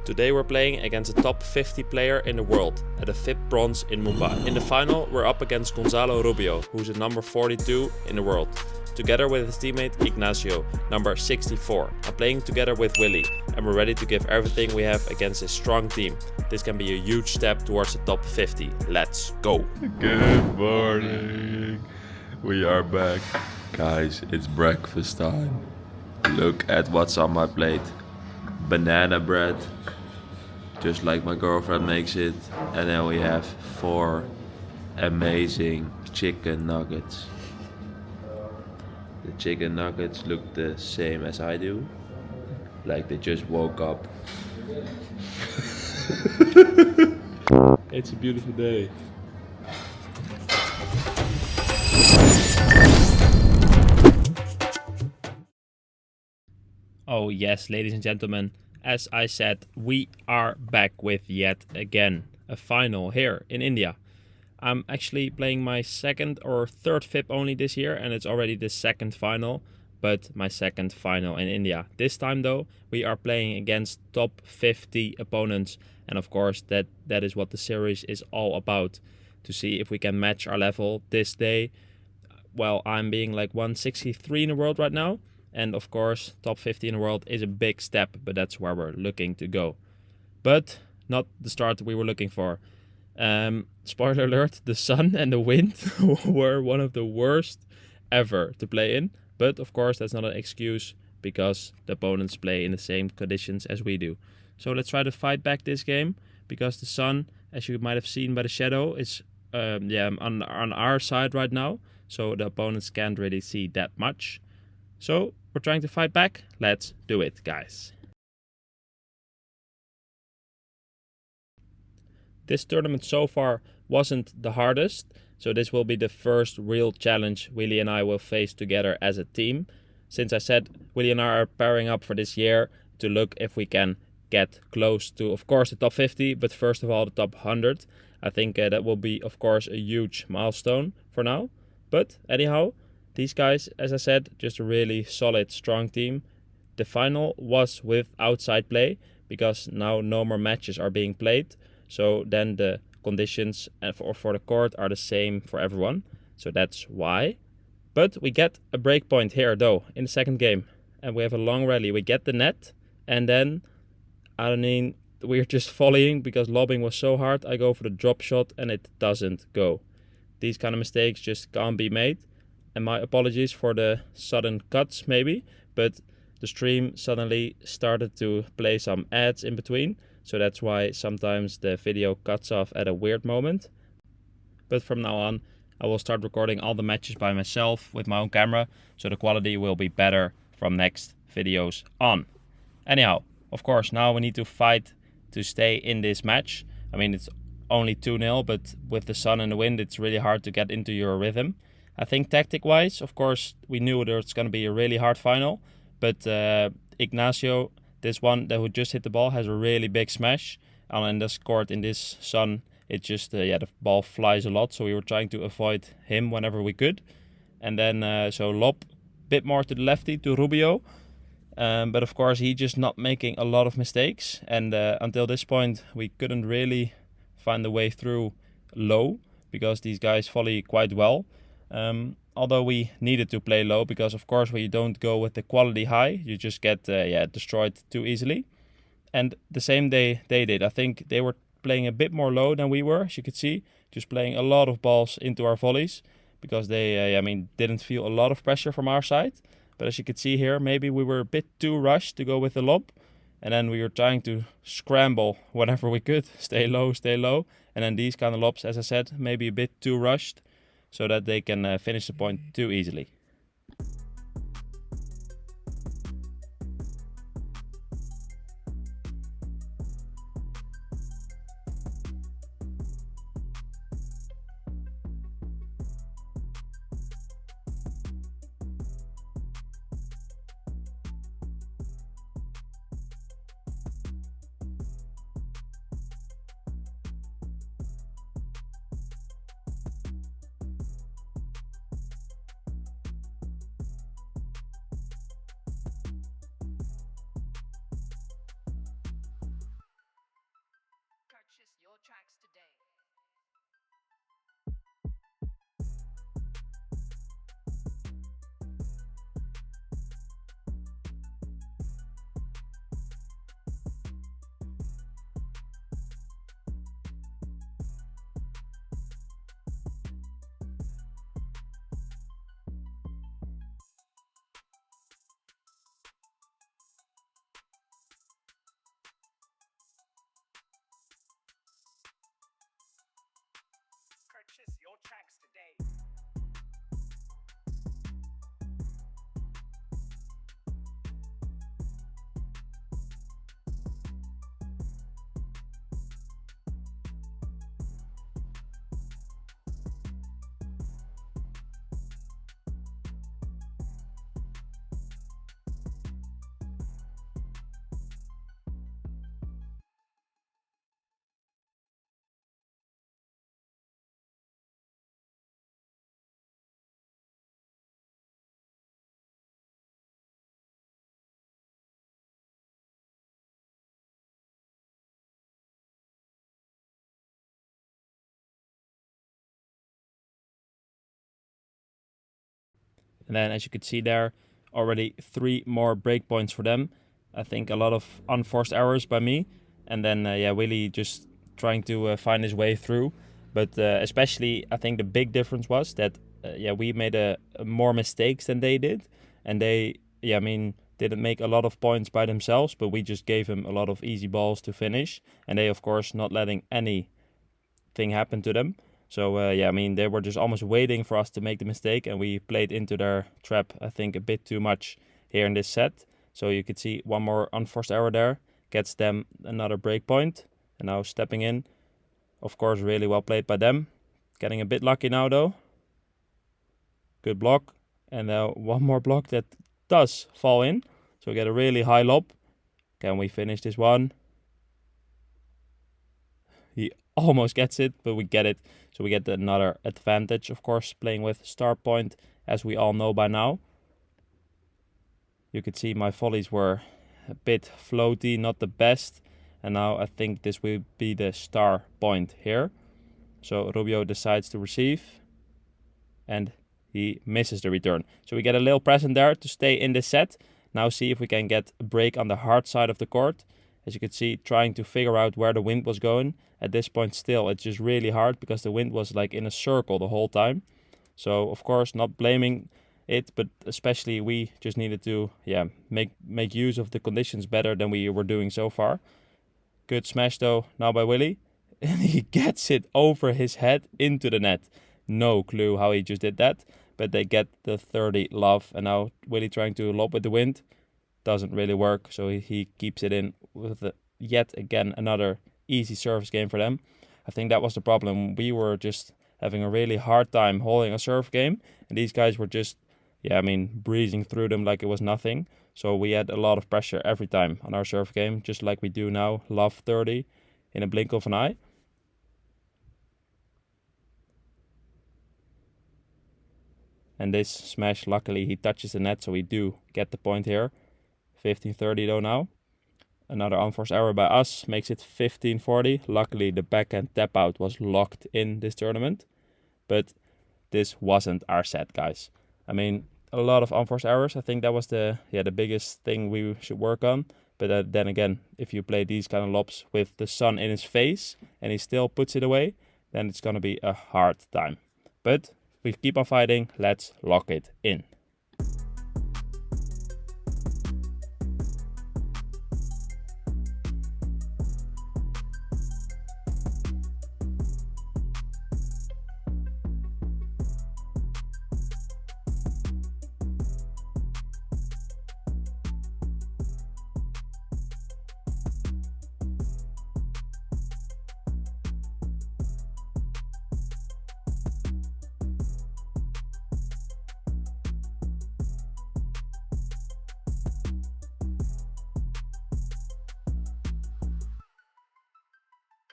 Today we're playing against a top 50 player in the world at a FIP Bronze in Mumbai. In the final we're up against Gonzalo Rubio, who's at number 42 in the world, together with his teammate Ignacio, number 64. I'm playing together with Willy, and we're ready to give everything we have against a strong team. This can be a huge step towards the top 50. Let's go! Good morning. We are back. Guys, it's breakfast time. Look at what's on my plate. Banana bread, just like my girlfriend makes it. And then we have 4 amazing chicken nuggets. The chicken nuggets look the same as I do. Like they just woke up. It's a beautiful day. Oh yes, ladies and gentlemen, as I said, we are back with yet again a final here in India. I'm actually playing my second or third FIP only this year, and it's already the second final, but my second final in India. This time though, we are playing against top 50 opponents, and of course that is what the series is all about, to see if we can match our level this day. Well, I'm being like 163 in the world right now. And of course, top 50 in the world is a big step, but that's where we're looking to go. But not the start we were looking for. Spoiler alert, the sun and the wind were one of the worst ever to play in. But of course, that's not an excuse because the opponents play in the same conditions as we do. So let's try to fight back this game, because the sun, as you might have seen by the shadow, is on our side right now. So the opponents can't really see that much. So we're trying to fight back. Let's do it, guys. This tournament so far wasn't the hardest, so this will be the first real challenge Willy and I will face together as a team. Since I said Willy and I are pairing up for this year to look if we can get close to, of course, the top 50, but first of all the top 100. I think that will be, of course, a huge milestone for now. But anyhow, these guys, as I said, just a really solid, strong team. The final was with outside play, because now no more matches are being played. So then the conditions for the court are the same for everyone. So that's why. But we get a break point here, though, in the second game. And we have a long rally. We get the net. And then, we're just volleying because lobbing was so hard. I go for the drop shot and it doesn't go. These kind of mistakes just can't be made. And my apologies for the sudden cuts maybe, but the stream suddenly started to play some ads in between, so that's why sometimes the video cuts off at a weird moment. But from now on, I will start recording all the matches by myself with my own camera, so the quality will be better from next videos on. Anyhow, of course, now we need to fight to stay in this match. I mean, it's only 2-0, but with the sun and the wind, it's really hard to get into your rhythm. I think tactic-wise, of course, we knew there was going to be a really hard final. But Ignacio, this one that who just hit the ball, has a really big smash. And this court in this sun, it just, the ball flies a lot. So we were trying to avoid him whenever we could. And then, so lob, bit more to the lefty, to Rubio. But of course, he just not making a lot of mistakes. And until this point, we couldn't really find a way through low, because these guys volley quite well. Although we needed to play low, because of course when you don't go with the quality high, you just get destroyed too easily. And the same they did. I think they were playing a bit more low than we were, as you could see, just playing a lot of balls into our volleys, because they didn't feel a lot of pressure from our side. But as you could see here, maybe we were a bit too rushed to go with the lob, and then we were trying to scramble whenever we could, stay low, and then these kind of lobs, as I said, maybe a bit too rushed, so that they can finish the point too easily. And then as you could see there, already 3 more break points for them. I think a lot of unforced errors by me. And then, Willie just trying to find his way through. But especially, I think the big difference was that, we made more mistakes than they did. And they, didn't make a lot of points by themselves, but we just gave them a lot of easy balls to finish. And they, of course, not letting anything happen to them. So, they were just almost waiting for us to make the mistake, and we played into their trap, I think, a bit too much here in this set. So you could see one more unforced error there, gets them another break point. And now stepping in, of course, really well played by them. Getting a bit lucky now, though. Good block. And now one more block that does fall in. So we get a really high lob. Can we finish this one? He almost gets it, but we get it. So we get another advantage, of course, playing with start point, as we all know by now. You could see my volleys were a bit floaty, not the best. And now I think this will be the star point here. So Rubio decides to receive. And he misses the return. So we get a little present there to stay in this set. Now see if we can get a break on the hard side of the court. As you can see, trying to figure out where the wind was going. At this point still, it's just really hard because the wind was like in a circle the whole time. So, of course, not blaming it, but especially we just needed to make use of the conditions better than we were doing so far. Good smash, though, now by Willie. And he gets it over his head into the net. No clue how he just did that. But they get the 30 love. And now Willie trying to lob with the wind. Doesn't really work, so he keeps it in with yet again another easy service game for them. I think that was the problem. We were just having a really hard time holding a serve game, and these guys were just, breezing through them like it was nothing. So we had a lot of pressure every time on our serve game, just like we do now. Love 30 in a blink of an eye. And this smash, luckily, he touches the net, so we do get the point here. 15-30 though now. Another unforced error by us makes it 15-40. Luckily, the backhand tap out was locked in this tournament. But this wasn't our set, guys. I mean, a lot of unforced errors. I think that was the biggest thing we should work on. But then again, if you play these kind of lobs with the sun in his face and he still puts it away, then it's going to be a hard time. But we keep on fighting. Let's lock it in.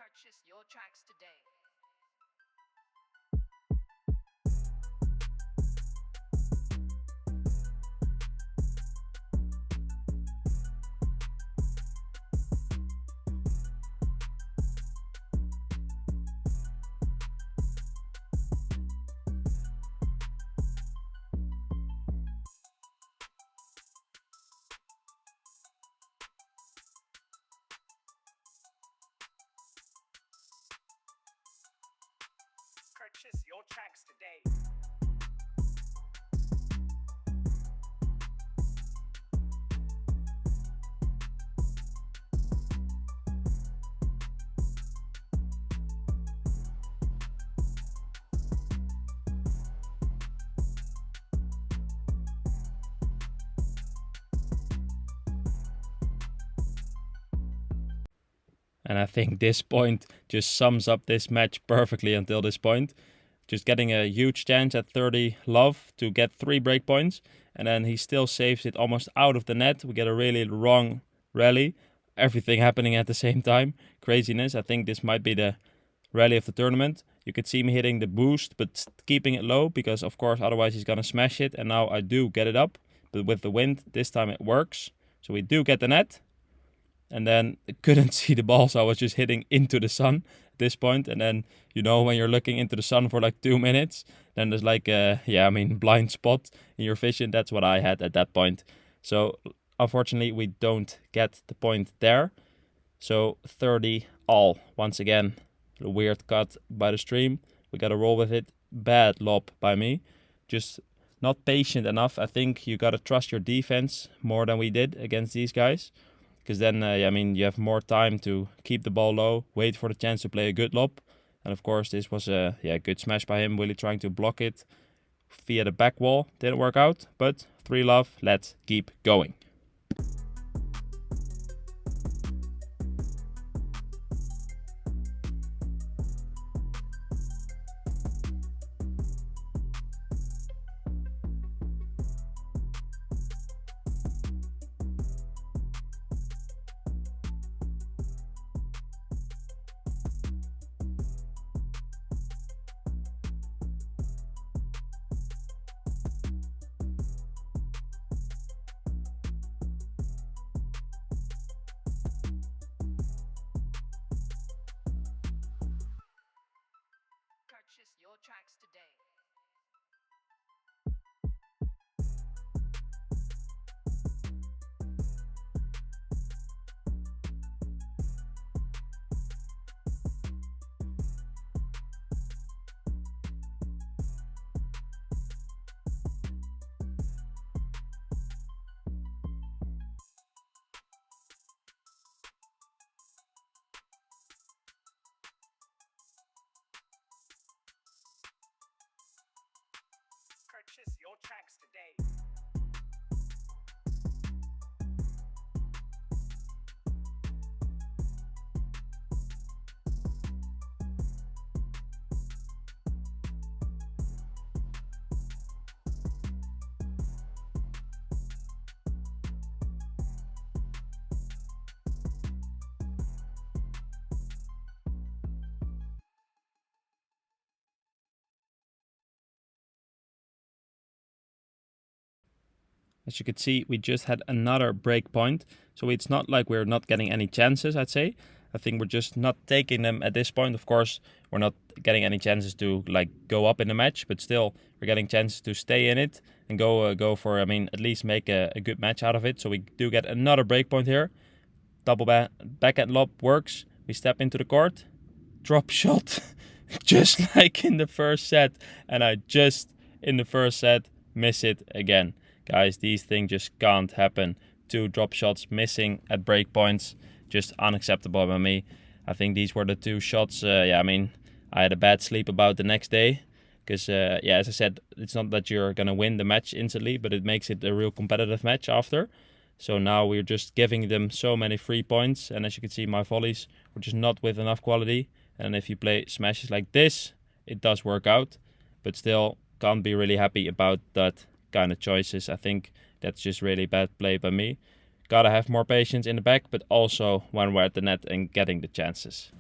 Purchase your tracks today. Purchase your tracks today. And I think this point just sums up this match perfectly until this point. Just getting a huge chance at 30 love to get 3 break points. And then he still saves it almost out of the net. We get a really wrong rally. Everything happening at the same time. Craziness. I think this might be the rally of the tournament. You could see me hitting the boost, but keeping it low. Because, of course, otherwise he's going to smash it. And now I do get it up. But with the wind, this time it works. So we do get the net. and then couldn't see the ball, so I was just hitting into the sun at this point. And then, you know, when you're looking into the sun for like 2 minutes, then there's like a, blind spot in your vision. That's what I had at that point. So unfortunately, we don't get the point there. So 30 all. Once again, a weird cut by the stream. We got to roll with it. Bad lob by me. Just not patient enough. I think you got to trust your defense more than we did against these guys. Because then, you have more time to keep the ball low, wait for the chance to play a good lob. And of course, this was a good smash by him, really trying to block it via the back wall. Didn't work out, but 3-love, let's keep going. Purchase your tracks today. Purchase your tracks today. As you could see, we just had another break point. So it's not like we're not getting any chances, I'd say. I think we're just not taking them at this point. Of course, we're not getting any chances to like go up in the match, but still we're getting chances to stay in it and go for, at least make a good match out of it. So we do get another break point here. Double backhand lob works. We step into the court. Drop shot, just like in the first set. And I just, in the first set, miss it again. Guys, these things just can't happen. 2 drop shots missing at break points. Just unacceptable by me. I think these were the 2 shots. I had a bad sleep about the next day. Because, as I said, it's not that you're going to win the match instantly, but it makes it a real competitive match after. So now we're just giving them so many free points. And as you can see, my volleys were just not with enough quality. And if you play smashes like this, it does work out. But still, can't be really happy about that kind of choices. I think that's just really bad play by me. Gotta have more patience in the back, but also when we're at the net and getting the chances.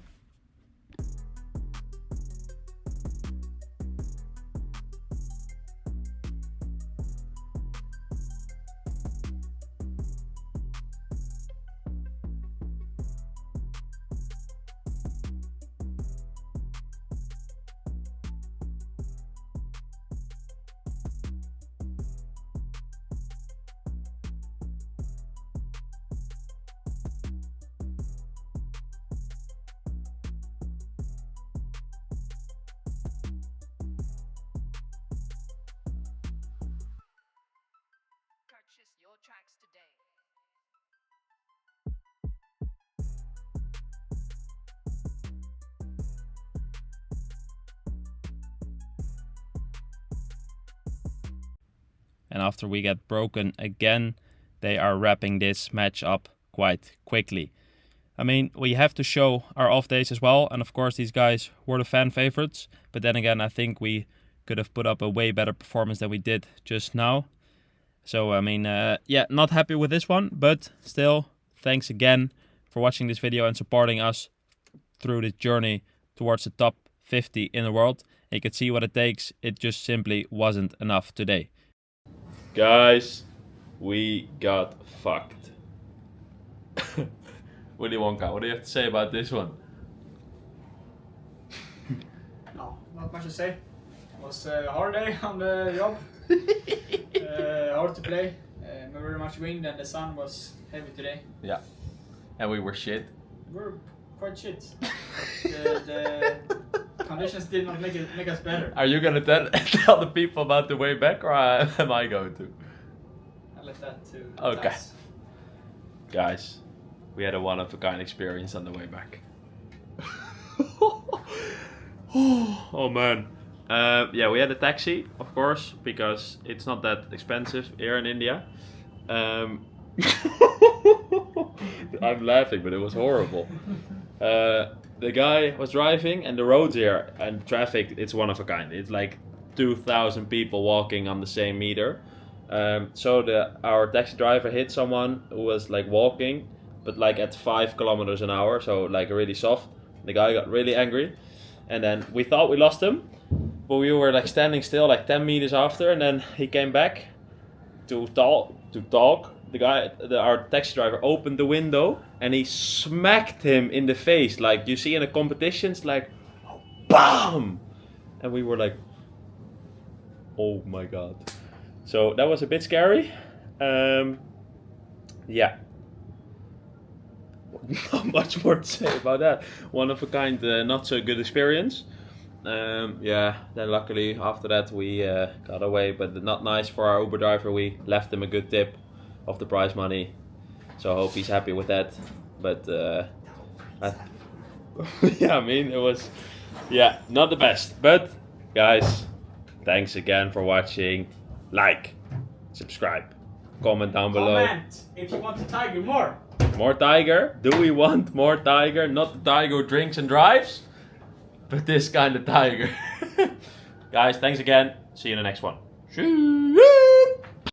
Purchase your tracks today. And after we get broken again, they are wrapping this match up quite quickly. We have to show our off days as well. And of course, these guys were the fan favorites. But then again, I think we could have put up a way better performance than we did just now. So, not happy with this one. But still, thanks again for watching this video and supporting us through this journey towards the top 50 in the world. And you can see what it takes. It just simply wasn't enough today. Guys, we got fucked. Willy Wonka, what do you have to say about this one? No, not much to say. It was a hard day on the job. Hard to play. Very much wind and the sun was heavy today. Yeah. And we were shit. We're quite shit. the conditions did not make us better. Are you gonna tell the people about the way back, or am I going to? I left that to Okay. Taz. Guys, we had a one-of-a-kind experience on the way back. Oh man. Yeah, we had a taxi, of course, because it's not that expensive here in India. I'm laughing, but it was horrible. The guy was driving, and the roads here and traffic, it's one of a kind. It's like 2,000 people walking on the same meter. So our taxi driver hit someone who was like walking, but like at 5 kilometers an hour, so like really soft. The guy got really angry, and then we thought we lost him, but we were like standing still like 10 meters after, and then he came back to talk. Our taxi driver opened the window and he smacked him in the face, like you see in the competitions, like BAM! And we were like, oh my god. So that was a bit scary. Yeah. Not much more to say about that. One of a kind, not so good experience. Yeah, then luckily after that we got away, but not nice for our Uber driver. We left him a good tip of the prize money, so I hope he's happy with that. But yeah, I mean, it was, yeah, not the best. But guys, thanks again for watching. Like, subscribe, comment down below. Comment if you want the tiger more. More tiger? Do we want more tiger? Not the tiger who drinks and drives, but this kind of tiger. Guys, thanks again. See you in the next one. Shoo!